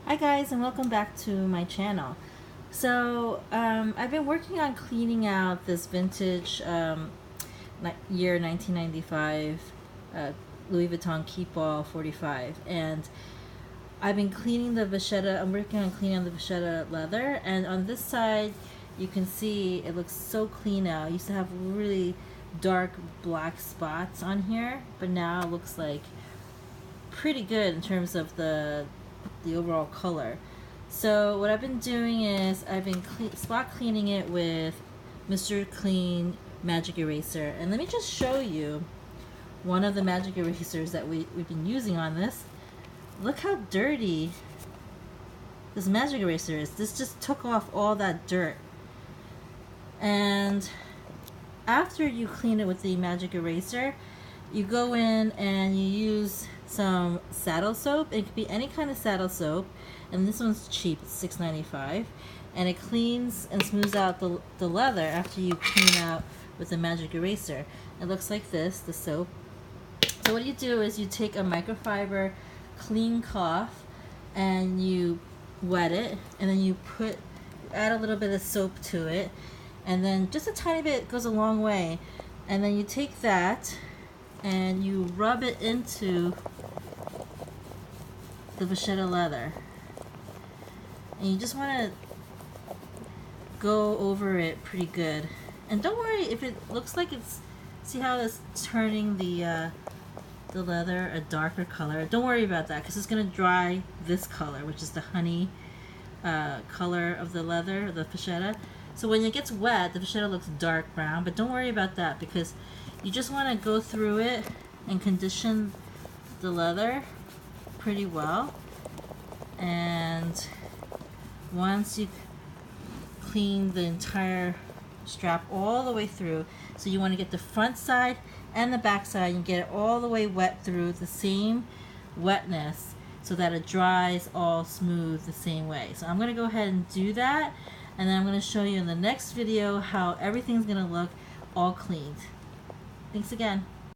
Hi guys, and welcome back to my channel. I've been working on cleaning out this vintage year 1995 Louis Vuitton Keepall 45, and I've been cleaning the Vachetta. I'm working on cleaning the Vachetta leather, and on this side you can see it looks so clean now. It used to have really dark black spots on here, but now it looks like pretty good in terms of the overall color. So what I've been doing is I've been spot cleaning it with Mr. Clean Magic Eraser. And let me just show you one of the magic erasers that we've been using on this. Look how dirty this magic eraser is. This just took off all that dirt. And after you clean it with the magic eraser, you go in and you use some saddle soap. It could be any kind of saddle soap, and this one's cheap, it's $6.95, and it cleans and smooths out the leather after you clean out with the magic eraser. It looks like this, the soap. So what you do is you take a microfiber clean cloth and you wet it, and then you add a little bit of soap to it, and then just a tiny bit goes a long way. And then you take that and you rub it into the Vachetta leather, and you just want to go over it pretty good. And don't worry if it looks like it's, see how it's turning the leather a darker color. Don't worry about that, because it's going to dry this color, which is the honey color of the leather, the Vachetta. So when it gets wet, the Vachetta looks dark brown, but don't worry about that, because you just want to go through it and condition the leather pretty well. And once you clean the entire strap all the way through, so you want to get the front side and the back side and get it all the way wet through the same wetness, so that it dries all smooth the same way. So I'm going to go ahead and do that, and then I'm going to show you in the next video how everything's going to look all cleaned. Thanks again.